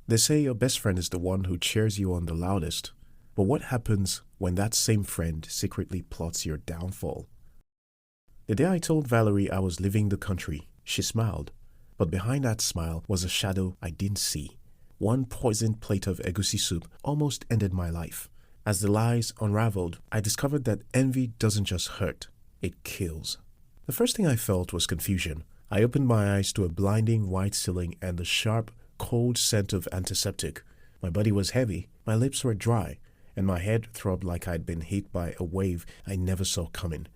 They say your best friend is the one who cheers you on the loudest. But what happens when that same friend secretly plots your downfall? The day I told Valerie I was leaving the country, she smiled. But behind that smile was a shadow I didn't see. One poisoned plate of egusi soup almost ended my life. As the lies unraveled, I discovered that envy doesn't just hurt, it kills. The first thing I felt was confusion. I opened my eyes to a blinding white ceiling and the sharp, cold scent of antiseptic. My body was heavy, my lips were dry, and my head throbbed like I'd been hit by a wave I never saw coming.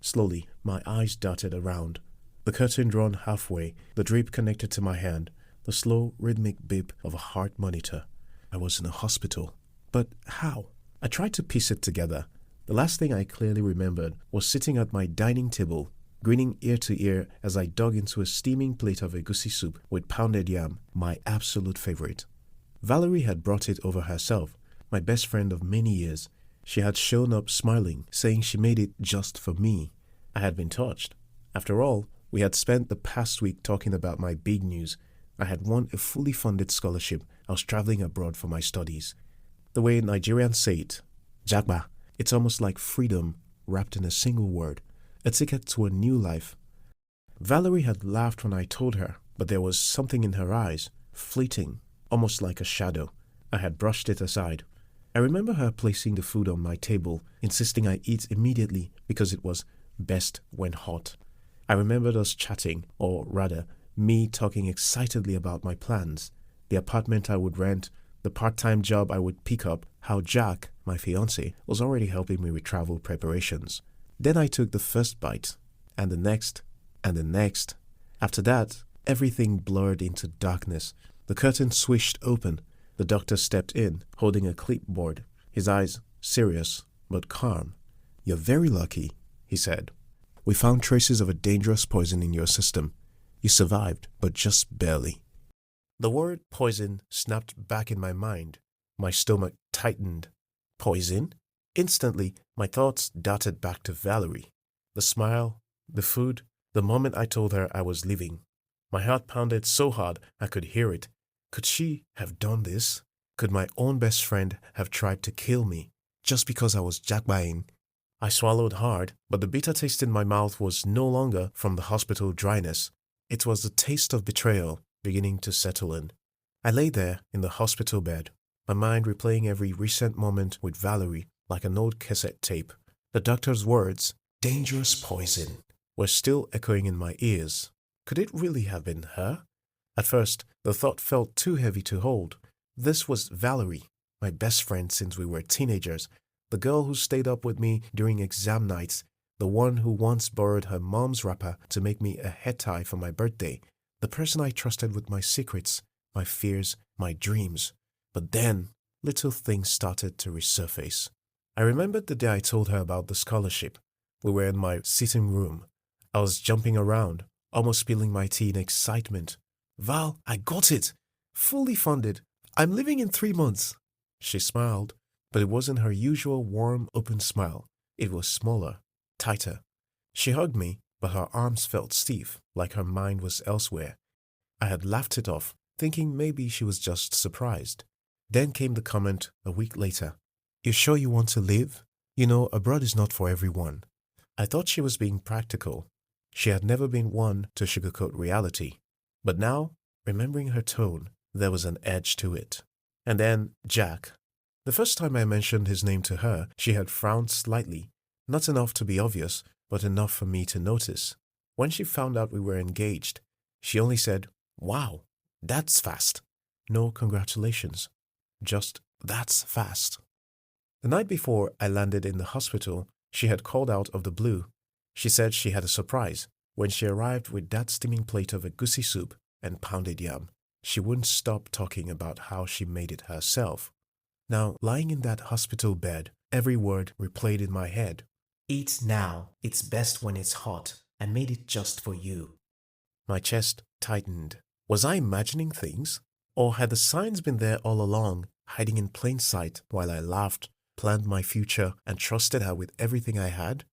Slowly, my eyes darted around. The curtain drawn halfway, the drip connected to my hand, the slow, rhythmic beep of a heart monitor. I was in a hospital. But how? I tried to piece it together. The last thing I clearly remembered was sitting at my dining table, grinning ear to ear as I dug into a steaming plate of egusi soup with pounded yam, my absolute favorite. Valerie had brought it over herself, my best friend of many years. She had shown up smiling, saying she made it just for me. I had been touched. After all, we had spent the past week talking about my big news. I had won a fully funded scholarship. I was traveling abroad for my studies. The way Nigerians say it, Jagba, it's almost like freedom wrapped in a single word, a ticket to a new life. Valerie had laughed when I told her, but there was something in her eyes, fleeting, almost like a shadow. I had brushed it aside. I remember her placing the food on my table, insisting I eat immediately because it was best when hot. I remembered us chatting, or rather, me talking excitedly about my plans, the apartment I would rent, the part-time job I would pick up, how Jack, my fiancé, was already helping me with travel preparations. Then I took the first bite, and the next, and the next. After that, everything blurred into darkness. The curtain swished open. The doctor stepped in, holding a clipboard, his eyes serious but calm. "You're very lucky," he said. "We found traces of a dangerous poison in your system. You survived, but just barely." The word poison snapped back in my mind. My stomach tightened. Poison? Instantly, my thoughts darted back to Valerie. The smile, the food, the moment I told her I was leaving. My heart pounded so hard I could hear it. Could she have done this? Could my own best friend have tried to kill me just because I was Jagbaing? I swallowed hard, but the bitter taste in my mouth was no longer from the hospital dryness. It was the taste of betrayal beginning to settle in. I lay there in the hospital bed, my mind replaying every recent moment with Valerie like an old cassette tape. The doctor's words, "dangerous poison," were still echoing in my ears. Could it really have been her? At first, the thought felt too heavy to hold. This was Valerie, my best friend since we were teenagers, the girl who stayed up with me during exam nights, the one who once borrowed her mom's wrapper to make me a head tie for my birthday, the person I trusted with my secrets, my fears, my dreams. But then, little things started to resurface. I remembered the day I told her about the scholarship. We were in my sitting room. I was jumping around, almost spilling my tea in excitement. "Val, I got it! Fully funded. I'm leaving in 3 months." She smiled, but it wasn't her usual warm, open smile. It was smaller, tighter. She hugged me, but her arms felt stiff, like her mind was elsewhere. I had laughed it off, thinking maybe she was just surprised. Then came the comment a week later. "You sure you want to leave? You know, abroad is not for everyone." I thought she was being practical. She had never been one to sugarcoat reality. But now, remembering her tone, there was an edge to it. And then Jack. The first time I mentioned his name to her, she had frowned slightly, not enough to be obvious, but enough for me to notice. When she found out we were engaged, she only said, "Wow, that's fast." No congratulations. Just, "That's fast." The night before I landed in the hospital, she had called out of the blue. She said she had a surprise. When she arrived with that steaming plate of egusi soup and pounded yam, she wouldn't stop talking about how she made it herself. Now, lying in that hospital bed, every word replayed in my head. "Eat now. It's best when it's hot. I made it just for you." My chest tightened. Was I imagining things? Or had the signs been there all along, hiding in plain sight while I laughed, planned my future, and trusted her with everything I had?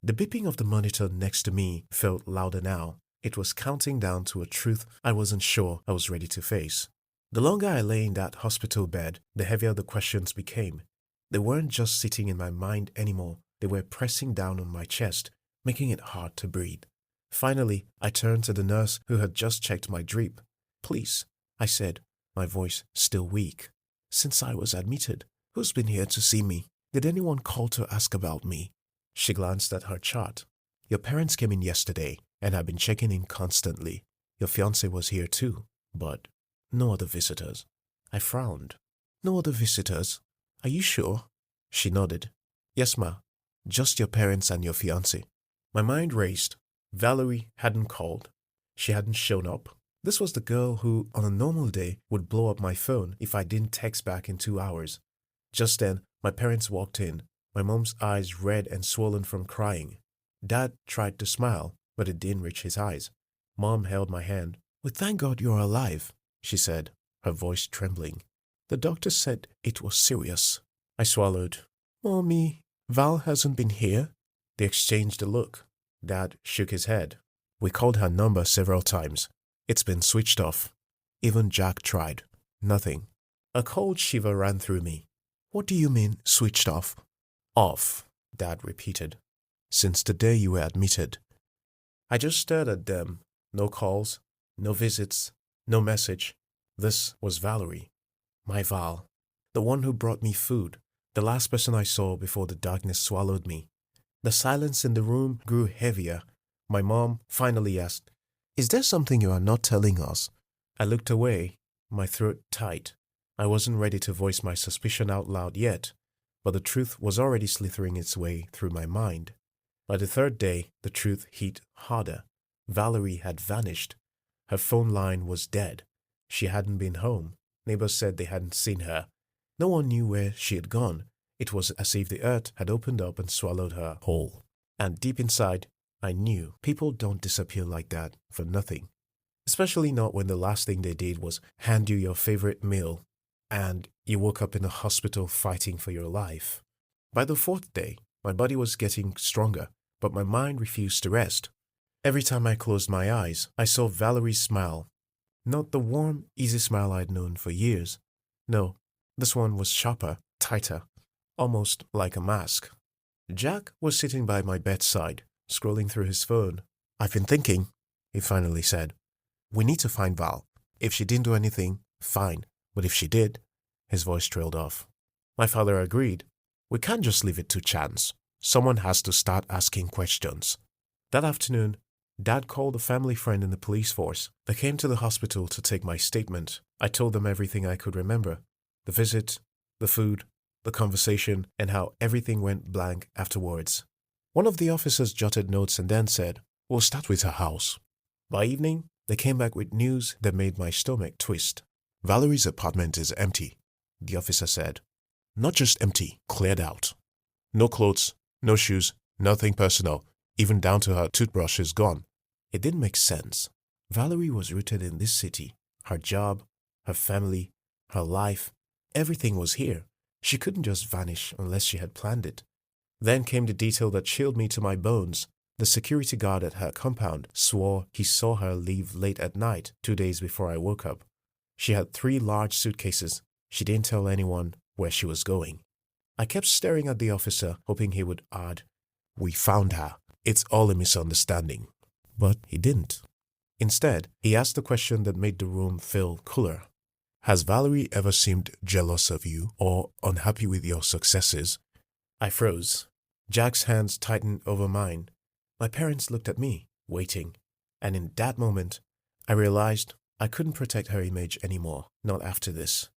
The beeping of the monitor next to me felt louder now. It was counting down to a truth I wasn't sure I was ready to face. The longer I lay in that hospital bed, the heavier the questions became. They weren't just sitting in my mind anymore, they were pressing down on my chest, making it hard to breathe. Finally, I turned to the nurse who had just checked my drip. "Please," I said, my voice still weak. "Since I was admitted, who's been here to see me? Did anyone call to ask about me?" She glanced at her chart. "Your parents came in yesterday and have been checking in constantly. Your fiancé was here too, but no other visitors." I frowned. "No other visitors? Are you sure?" She nodded. "Yes, ma. Just your parents and your fiancé." My mind raced. Valerie hadn't called. She hadn't shown up. This was the girl who, on a normal day, would blow up my phone if I didn't text back in 2 hours. Just then, my parents walked in, my mom's eyes red and swollen from crying. Dad tried to smile, but it didn't reach his eyes. Mom held my hand. "We thank God you're alive," she said, her voice trembling. "The doctor said it was serious." I swallowed. "Mommy, Val hasn't been here?" They exchanged a look. Dad shook his head. "We called her number several times. It's been switched off. Even Jack tried. Nothing." A cold shiver ran through me. "What do you mean, switched off?" "Off," Dad repeated. "Since the day you were admitted." I just stared at them. No calls, no visits, no message. This was Valerie. My Val. The one who brought me food. The last person I saw before the darkness swallowed me. The silence in the room grew heavier. My mom finally asked, "Is there something you are not telling us?" I looked away, my throat tight. I wasn't ready to voice my suspicion out loud yet, but the truth was already slithering its way through my mind. By the third day, the truth hit harder. Valerie had vanished. Her phone line was dead. She hadn't been home. Neighbors said they hadn't seen her. No one knew where she had gone. It was as if the earth had opened up and swallowed her whole. And deep inside, I knew people don't disappear like that for nothing. Especially not when the last thing they did was hand you your favorite meal and you woke up in a hospital fighting for your life. By the fourth day, my body was getting stronger, but my mind refused to rest. Every time I closed my eyes, I saw Valerie's smile. Not the warm, easy smile I'd known for years. No, this one was sharper, tighter, almost like a mask. Jack was sitting by my bedside, scrolling through his phone. "I've been thinking," he finally said. "We need to find Val. If she didn't do anything, fine. But if she did," his voice trailed off. My father agreed. "We can't just leave it to chance. Someone has to start asking questions." That afternoon, Dad called a family friend in the police force. They came to the hospital to take my statement. I told them everything I could remember. The visit, the food, the conversation, and how everything went blank afterwards. One of the officers jotted notes and then said, "We'll start with her house." By evening, they came back with news that made my stomach twist. "Valerie's apartment is empty," the officer said. "Not just empty, cleared out. No clothes, no shoes, nothing personal, even down to her toothbrush is gone." It didn't make sense. Valerie was rooted in this city. Her job, her family, her life, everything was here. She couldn't just vanish unless she had planned it. Then came the detail that chilled me to my bones. The security guard at her compound swore he saw her leave late at night 2 days before I woke up. She had 3 large suitcases. She didn't tell anyone where she was going. I kept staring at the officer, hoping he would add, "We found her. It's all a misunderstanding." But he didn't. Instead, he asked the question that made the room feel cooler. "Has Valerie ever seemed jealous of you or unhappy with your successes?" I froze. Jack's hands tightened over mine. My parents looked at me, waiting. And in that moment, I realized I couldn't protect her image anymore, not after this.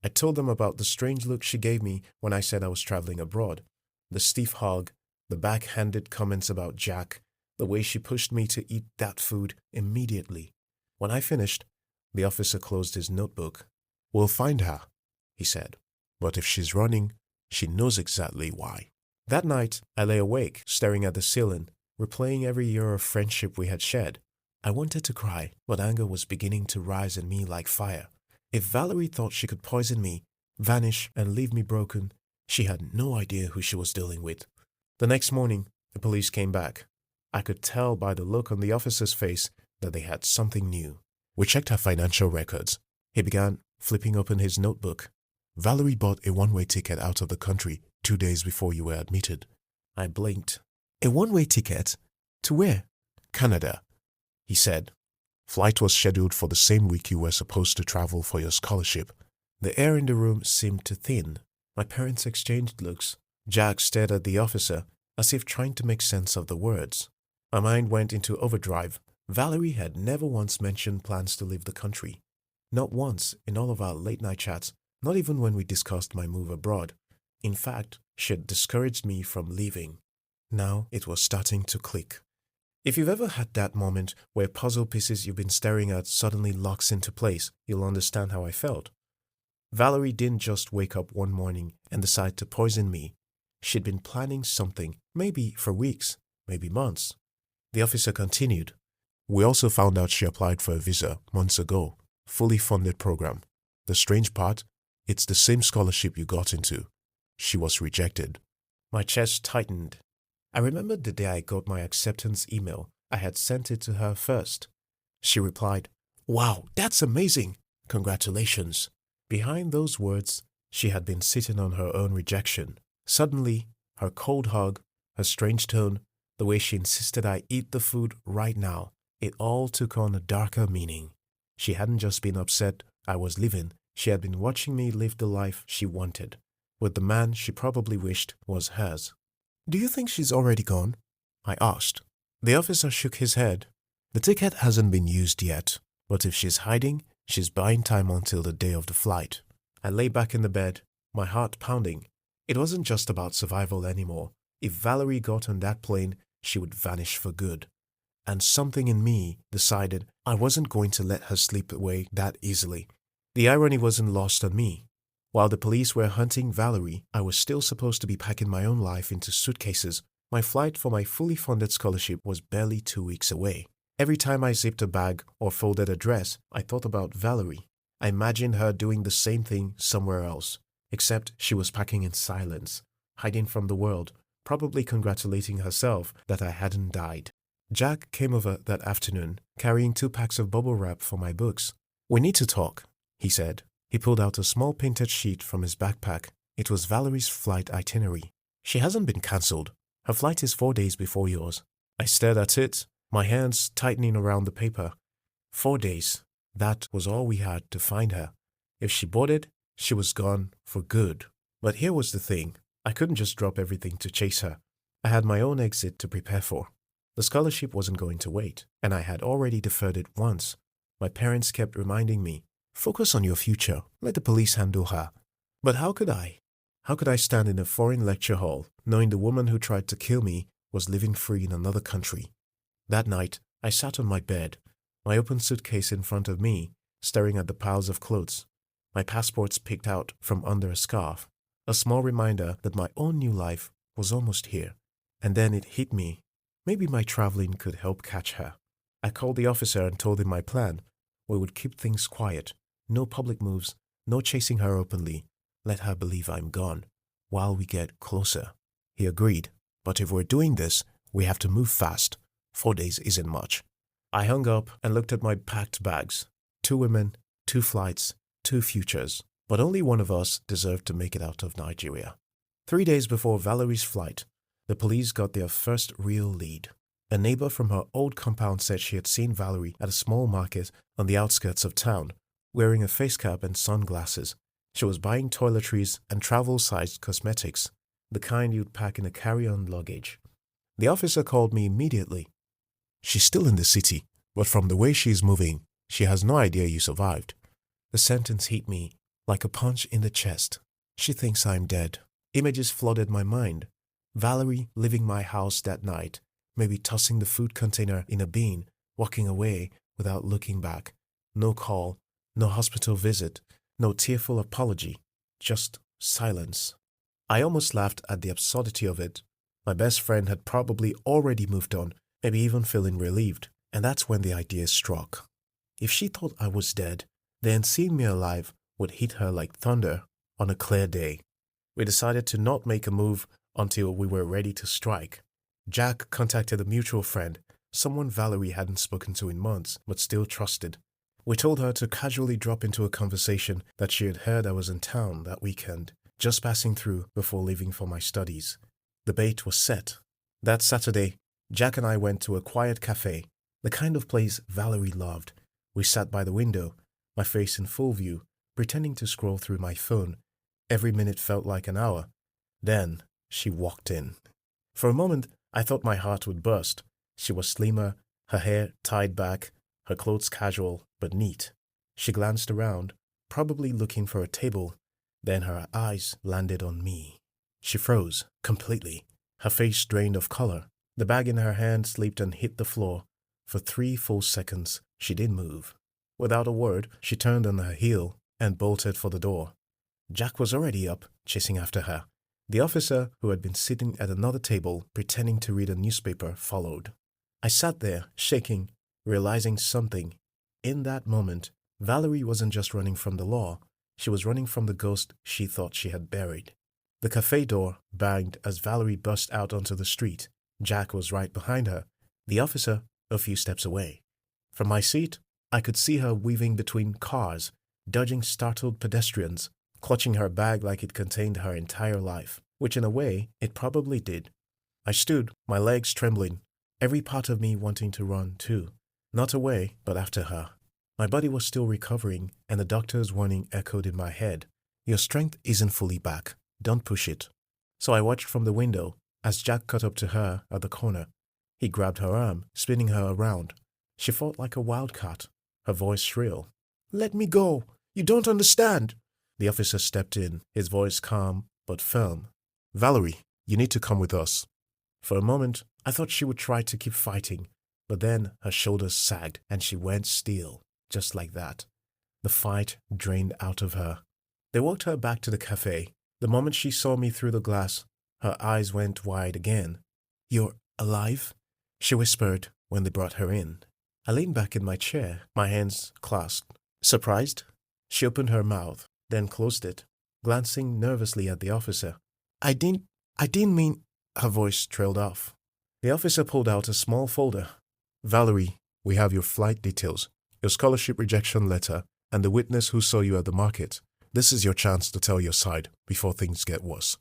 I told them about the strange look she gave me when I said I was traveling abroad, the stiff hug, the backhanded comments about Jack, the way she pushed me to eat that food immediately. When I finished, the officer closed his notebook. "We'll find her," he said. "But if she's running, she knows exactly why." That night, I lay awake, staring at the ceiling, replaying every year of friendship we had shared. I wanted to cry, but anger was beginning to rise in me like fire. If Valerie thought she could poison me, vanish, and leave me broken, she had no idea who she was dealing with. The next morning, the police came back. I could tell by the look on the officer's face that they had something new. "We checked her financial records," he began, flipping open his notebook. Valerie bought a one-way ticket out of the country 2 days before you were admitted. I blinked. A one-way ticket? To where? Canada, he said. Flight was scheduled for the same week you were supposed to travel for your scholarship. The air in the room seemed to thin. My parents exchanged looks. Jack stared at the officer, as if trying to make sense of the words. My mind went into overdrive. Valerie had never once mentioned plans to leave the country. Not once in all of our late-night chats, not even when we discussed my move abroad. In fact, she had discouraged me from leaving. Now it was starting to click. If you've ever had that moment where puzzle pieces you've been staring at suddenly locks into place, you'll understand how I felt. Valerie didn't just wake up one morning and decide to poison me. She'd been planning something, maybe for weeks, maybe months. The officer continued. We also found out she applied for a visa months ago, fully funded program. The strange part, it's the same scholarship you got into. She was rejected. My chest tightened. I remembered the day I got my acceptance email. I had sent it to her first. She replied, "Wow, that's amazing. Congratulations." Behind those words, she had been sitting on her own rejection. Suddenly, her cold hug, her strange tone, the way she insisted I eat the food right now, it all took on a darker meaning. She hadn't just been upset I was leaving, she had been watching me live the life she wanted, with the man she probably wished was hers. "Do you think she's already gone?" I asked. The officer shook his head. "The ticket hasn't been used yet, but if she's hiding, she's buying time until the day of the flight." I lay back in the bed, my heart pounding. It wasn't just about survival anymore. If Valerie got on that plane, she would vanish for good. And something in me decided I wasn't going to let her slip away that easily. The irony wasn't lost on me. While the police were hunting Valerie, I was still supposed to be packing my own life into suitcases. My flight for my fully funded scholarship was barely 2 weeks away. Every time I zipped a bag or folded a dress, I thought about Valerie. I imagined her doing the same thing somewhere else, except she was packing in silence, hiding from the world, probably congratulating herself that I hadn't died. Jack came over that afternoon, carrying 2 packs of bubble wrap for my books. "We need to talk," he said. He pulled out a small painted sheet from his backpack. It was Valerie's flight itinerary. "She hasn't been cancelled. Her flight is 4 days before yours." I stared at it, my hands tightening around the paper. 4 days. That was all we had to find her. If she boarded, she was gone for good. But here was the thing. I couldn't just drop everything to chase her. I had my own exit to prepare for. The scholarship wasn't going to wait, and I had already deferred it once. My parents kept reminding me, "Focus on your future. Let the police handle her." But how could I? How could I stand in a foreign lecture hall, knowing the woman who tried to kill me was living free in another country? That night, I sat on my bed, my open suitcase in front of me, staring at the piles of clothes. My passports picked out from under a scarf, a small reminder that my own new life was almost here. And then it hit me. Maybe my traveling could help catch her. I called the officer and told him my plan. We would keep things quiet. No public moves, no chasing her openly. Let her believe I'm gone, while we get closer. He agreed. But if we're doing this, we have to move fast. 4 days isn't much. I hung up and looked at my packed bags. 2 women, 2 flights, 2 futures. But only one of us deserved to make it out of Nigeria. 3 days before Valerie's flight, the police got their first real lead. A neighbor from her old compound said she had seen Valerie at a small market on the outskirts of town, wearing a face cap and sunglasses. She was buying toiletries and travel-sized cosmetics, the kind you'd pack in a carry-on luggage. The officer called me immediately. "She's still in the city, but from the way she's moving, she has no idea you survived." The sentence hit me like a punch in the chest. She thinks I'm dead. Images flooded my mind. Valerie leaving my house that night, maybe tossing the food container in a bin, walking away without looking back. No call, no hospital visit, no tearful apology, just silence. I almost laughed at the absurdity of it. My best friend had probably already moved on, maybe even feeling relieved, and that's when the idea struck. If she thought I was dead, then seeing me alive would hit her like thunder on a clear day. We decided to not make a move until we were ready to strike. Jack contacted a mutual friend, someone Valerie hadn't spoken to in months but still trusted. We told her to casually drop into a conversation that she had heard I was in town that weekend, just passing through before leaving for my studies. The bait was set. That Saturday, Jack and I went to a quiet cafe, the kind of place Valerie loved. We sat by the window, my face in full view, pretending to scroll through my phone. Every minute felt like an hour. Then she walked in. For a moment, I thought my heart would burst. She was slimmer, her hair tied back, her clothes casual but neat. She glanced around, probably looking for a table. Then her eyes landed on me. She froze completely, her face drained of color. The bag in her hand slipped and hit the floor. For 3 full seconds, she didn't move. Without a word, she turned on her heel and bolted for the door. Jack was already up, chasing after her. The officer, who had been sitting at another table pretending to read a newspaper, followed. I sat there, shaking, realizing something. In that moment, Valerie wasn't just running from the law. She was running from the ghost she thought she had buried. The cafe door banged as Valerie burst out onto the street. Jack was right behind her, the officer a few steps away. From my seat, I could see her weaving between cars, dodging startled pedestrians, clutching her bag like it contained her entire life, which in a way it probably did. I stood, my legs trembling, every part of me wanting to run too. Not away, but after her. My body was still recovering, and the doctor's warning echoed in my head. Your strength isn't fully back. Don't push it. So I watched from the window as Jack caught up to her at the corner. He grabbed her arm, spinning her around. She fought like a wildcat, her voice shrill. "Let me go! You don't understand!" The officer stepped in, his voice calm but firm. "Valerie, you need to come with us." For a moment, I thought she would try to keep fighting, but then her shoulders sagged and she went still, just like that. The fight drained out of her. They walked her back to the cafe. The moment she saw me through the glass, her eyes went wide again. "You're alive?" she whispered when they brought her in. I leaned back in my chair, my hands clasped. "Surprised?" She opened her mouth, then closed it, glancing nervously at the officer. I didn't mean..." Her voice trailed off. The officer pulled out a small folder. "Valerie, we have your flight details, your scholarship rejection letter, and the witness who saw you at the market. This is your chance to tell your side before things get worse."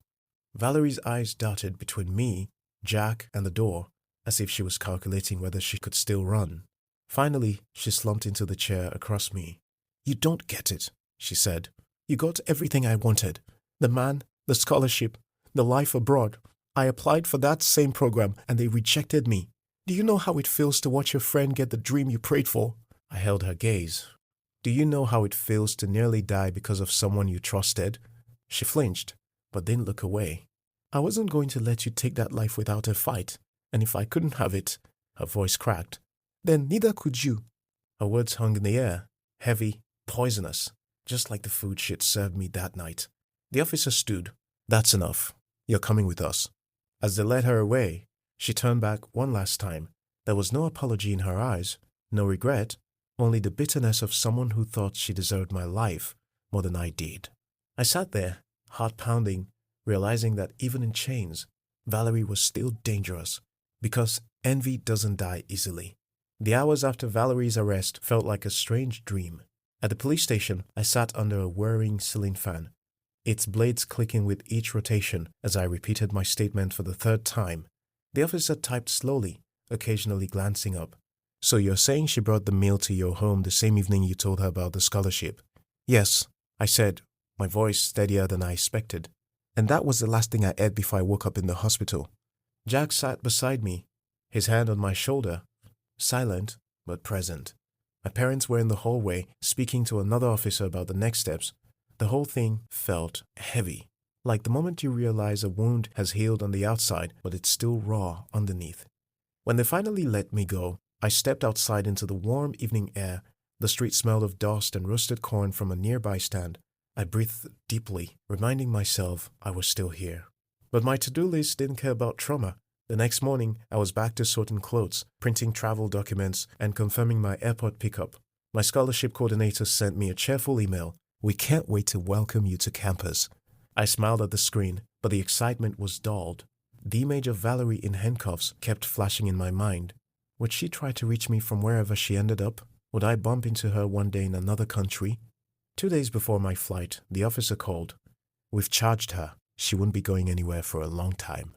Valerie's eyes darted between me, Jack, and the door, as if she was calculating whether she could still run. Finally, she slumped into the chair across me. "You don't get it," she said. "You got everything I wanted. The man, the scholarship, the life abroad. I applied for that same program and they rejected me. Do you know how it feels to watch your friend get the dream you prayed for?" I held her gaze. "Do you know how it feels to nearly die because of someone you trusted?" She flinched, but didn't look away. "I wasn't going to let you take that life without a fight, and if I couldn't have it," her voice cracked, "then neither could you." Her words hung in the air, heavy, poisonous, just like the food she'd served me that night. The officer stood. "That's enough. You're coming with us." As they led her away, she turned back one last time. There was no apology in her eyes, no regret, only the bitterness of someone who thought she deserved my life more than I did. I sat there, heart pounding, realizing that even in chains, Valerie was still dangerous, because envy doesn't die easily. The hours after Valerie's arrest felt like a strange dream. At the police station, I sat under a whirring ceiling fan, its blades clicking with each rotation as I repeated my statement for the 3rd time. The officer typed slowly, occasionally glancing up. "So you're saying she brought the meal to your home the same evening you told her about the scholarship?" "Yes," I said, my voice steadier than I expected. "And that was the last thing I ate before I woke up in the hospital." Jack sat beside me, his hand on my shoulder, silent but present. My parents were in the hallway, speaking to another officer about the next steps. The whole thing felt heavy, like the moment you realize a wound has healed on the outside, but it's still raw underneath. When they finally let me go, I stepped outside into the warm evening air. The street smelled of dust and roasted corn from a nearby stand. I breathed deeply, reminding myself I was still here. But my to-do list didn't care about trauma. The next morning, I was back to sorting clothes, printing travel documents, and confirming my airport pickup. My scholarship coordinator sent me a cheerful email. "We can't wait to welcome you to campus." I smiled at the screen, but the excitement was dulled. The image of Valerie in handcuffs kept flashing in my mind. Would she try to reach me from wherever she ended up? Would I bump into her one day in another country? 2 days before my flight, the officer called. We've charged her. She wouldn't be going anywhere for a long time.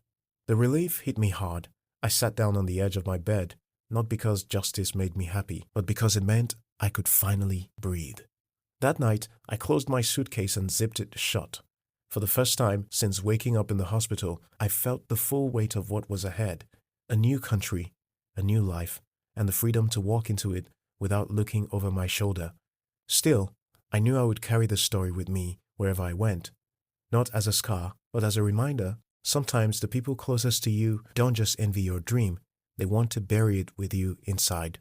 The relief hit me hard. I sat down on the edge of my bed, not because justice made me happy, but because it meant I could finally breathe. That night, I closed my suitcase and zipped it shut. For the first time since waking up in the hospital, I felt the full weight of what was ahead. A new country, a new life, and the freedom to walk into it without looking over my shoulder. Still, I knew I would carry the story with me wherever I went. Not as a scar, but as a reminder. Sometimes the people closest to you don't just envy your dream, they want to bury it with you inside.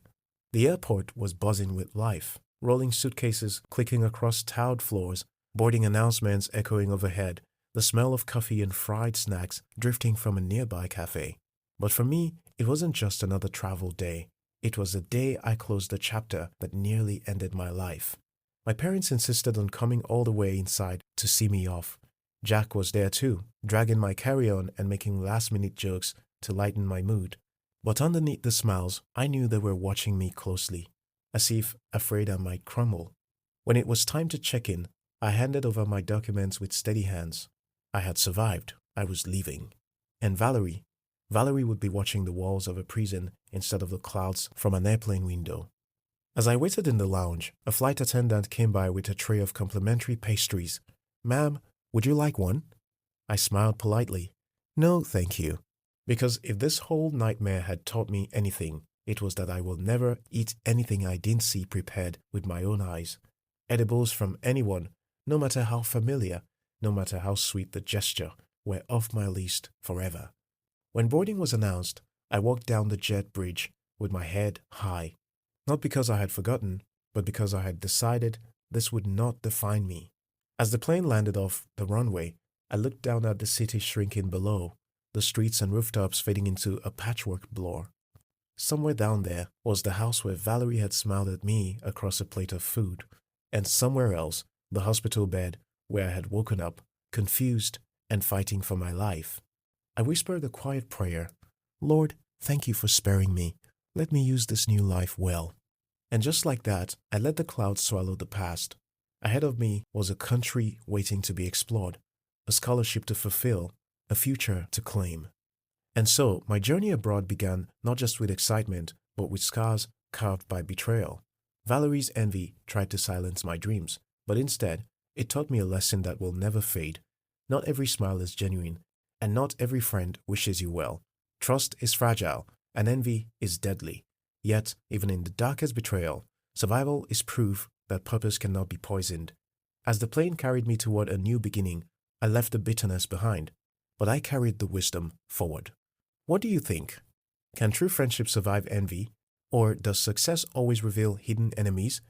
The airport was buzzing with life. Rolling suitcases clicking across tiled floors, boarding announcements echoing overhead, the smell of coffee and fried snacks drifting from a nearby cafe. But for me, it wasn't just another travel day. It was the day I closed the chapter that nearly ended my life. My parents insisted on coming all the way inside to see me off. Jack was there too, dragging my carry-on and making last-minute jokes to lighten my mood. But underneath the smiles, I knew they were watching me closely, as if afraid I might crumble. When it was time to check in, I handed over my documents with steady hands. I had survived. I was leaving. And Valerie would be watching the walls of a prison instead of the clouds from an airplane window. As I waited in the lounge, a flight attendant came by with a tray of complimentary pastries. "Ma'am, would you like one?" I smiled politely. "No, thank you." Because if this whole nightmare had taught me anything, it was that I will never eat anything I didn't see prepared with my own eyes. Edibles from anyone, no matter how familiar, no matter how sweet the gesture, were off my list forever. When boarding was announced, I walked down the jet bridge with my head high. Not because I had forgotten, but because I had decided this would not define me. As the plane landed off the runway, I looked down at the city shrinking below, the streets and rooftops fading into a patchwork blur. Somewhere down there was the house where Valerie had smiled at me across a plate of food, and somewhere else, the hospital bed where I had woken up, confused and fighting for my life. I whispered a quiet prayer. "Lord, thank you for sparing me. Let me use this new life well." And just like that, I let the clouds swallow the past. Ahead of me was a country waiting to be explored, a scholarship to fulfill, a future to claim. And so, my journey abroad began not just with excitement, but with scars carved by betrayal. Valerie's envy tried to silence my dreams, but instead, it taught me a lesson that will never fade. Not every smile is genuine, and not every friend wishes you well. Trust is fragile, and envy is deadly. Yet, even in the darkest betrayal, survival is proof that purpose cannot be poisoned. As the plane carried me toward a new beginning, I left the bitterness behind, but I carried the wisdom forward. What do you think? Can true friendship survive envy? Or does success always reveal hidden enemies?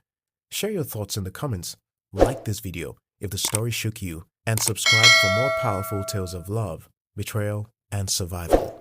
Share your thoughts in the comments, like this video if the story shook you, and subscribe for more powerful tales of love, betrayal, and survival.